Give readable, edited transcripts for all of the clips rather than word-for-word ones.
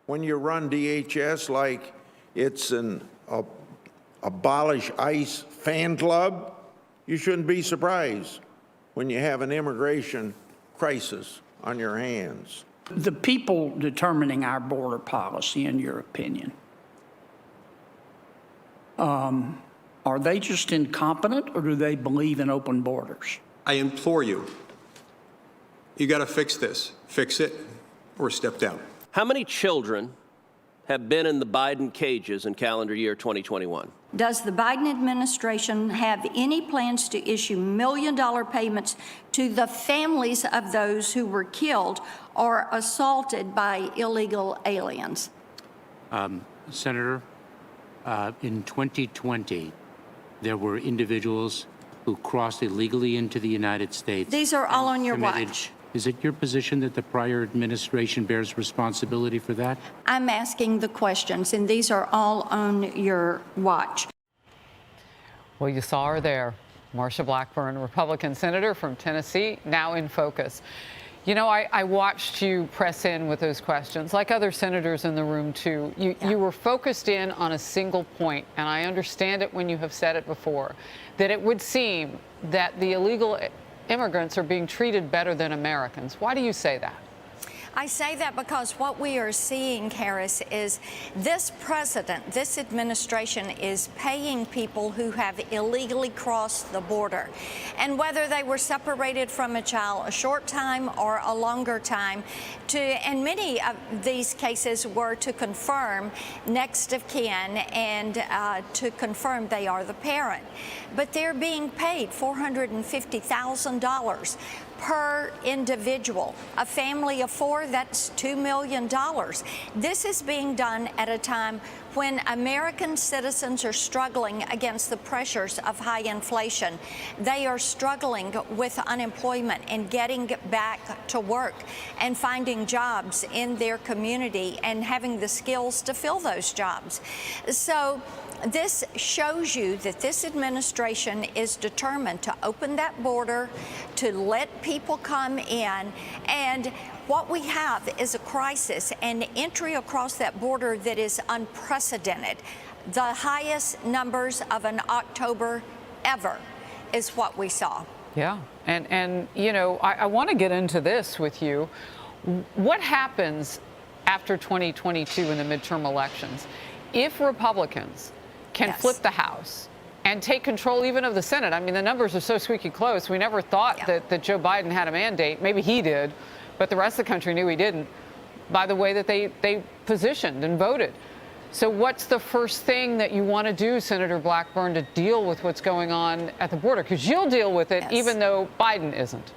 when you run DHS like it's an abolish ICE fan club, you shouldn't be surprised when you have an immigration crisis on your hands. The people determining our border policy, in your opinion, are they just incompetent, or do they believe in open borders? I implore you, you got to fix this. Fix it or step down. How many children have been in the Biden cages in calendar year 2021? Does the Biden administration have any plans to issue million-dollar payments to the families of those who were killed or assaulted by illegal aliens? Senator, in 2020, there were individuals who crossed illegally into the United States. These are all on your watch. Is it your position that the prior administration bears responsibility for that? I'm asking the questions, and these are all on your watch. Well, you saw her there. Marsha Blackburn, Republican senator from Tennessee, now in focus. You know, I watched you press in with those questions, like other senators in the room, too. You were focused in on a single point, and I understand it when you have said it before, that it would seem that the illegal immigrants are being treated better than Americans. Why do you say that? I say that because what we are seeing, Harris, is this president, this administration is paying people who have illegally crossed the border. And whether they were separated from a child a short time or a longer time, and many of these cases were to confirm next of kin and to confirm they are the parent. But they're being paid $450,000 per individual. A family of four, that's $2 million. This is being done at a time when American citizens are struggling against the pressures of high inflation. They are struggling with unemployment and getting back to work and finding jobs in their community and having the skills to fill those jobs. So this shows you that this administration is determined to open that border, to let people come in, and what we have is a crisis and entry across that border that is unprecedented. The highest numbers of an October ever is what we saw. Yeah, and you know, I want to get into this with you. What happens after 2022 in the midterm elections if Republicans can flip the House and take control even of the Senate? I mean, the numbers are so squeaky close. We never thought that Joe Biden had a mandate. Maybe he did, but the rest of the country knew he didn't by the way that they positioned and voted. So what's the first thing that you want to do, Senator Blackburn, to deal with what's going on at the border? Because you'll deal with it even though Biden isn't.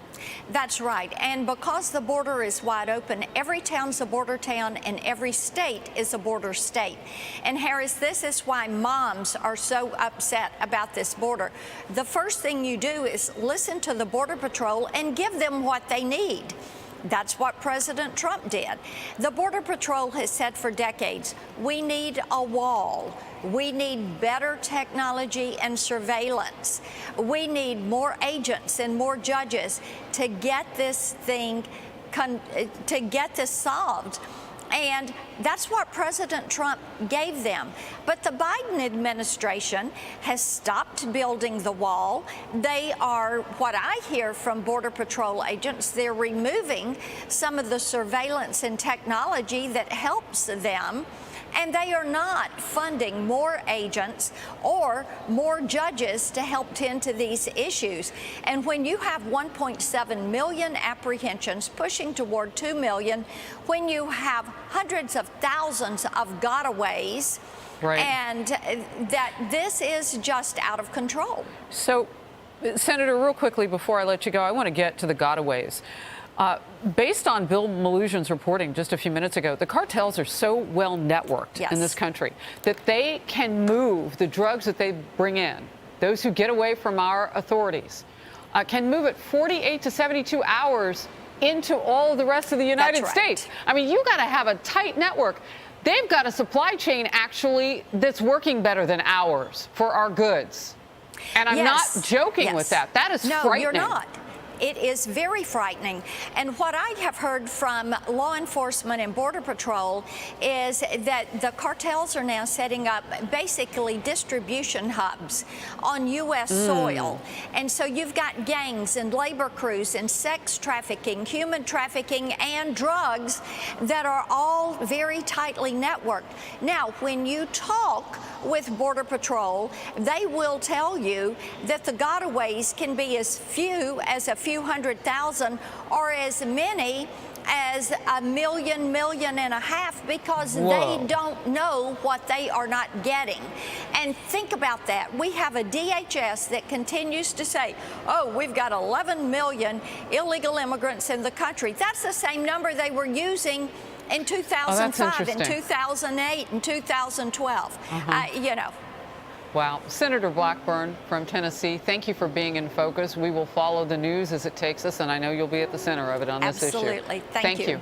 That's right. And because the border is wide open, every town's a border town and every state is a border state. And Harris, this is why moms are so upset about this border. The first thing you do is listen to the Border Patrol and give them what they need. That's what President Trump did. The Border Patrol has said for decades, we need a wall. We need better technology and surveillance. We need more agents and more judges to get this thing, to get this solved. And that's what President Trump gave them. But the Biden administration has stopped building the wall. They are, what I hear from Border Patrol agents, they're removing some of the surveillance and technology that helps them. And they are not funding more agents or more judges to help tend to these issues. And when you have 1.7 million apprehensions pushing toward 2 million, when you have hundreds of thousands of gotaways, and that this is just out of control. So, Senator, real quickly before I let you go, I want to get to the gotaways. Based on Bill Maloogian's reporting just a few minutes ago, the cartels are so well networked in this country that they can move the drugs that they bring in, those who get away from our authorities, can move it 48 to 72 hours into all of the rest of the United States. I mean, you got to have a tight network. They've got a supply chain, actually, that's working better than ours for our goods. And I'm not joking with that. That is frightening. No, you're not. It is very frightening. And what I have heard from law enforcement and Border Patrol is that the cartels are now setting up basically distribution hubs on U.S. soil. And so you've got gangs and labor crews and sex trafficking, human trafficking, and drugs that are all very tightly networked. Now, when you talk with Border Patrol, they will tell you that the gotaways can be as few as a few 100,000 or as many as 1 million, 1.5 million, because they don't know what they are not getting. And think about that. We have a DHS that continues to say, oh, we've got 11 million illegal immigrants in the country. That's the same number they were using in 2005, in 2008, and 2012. You know. Wow. Senator Blackburn from Tennessee, thank you for being in focus. We will follow the news as it takes us, and I know you'll be at the center of it on this issue. Absolutely. Thank you.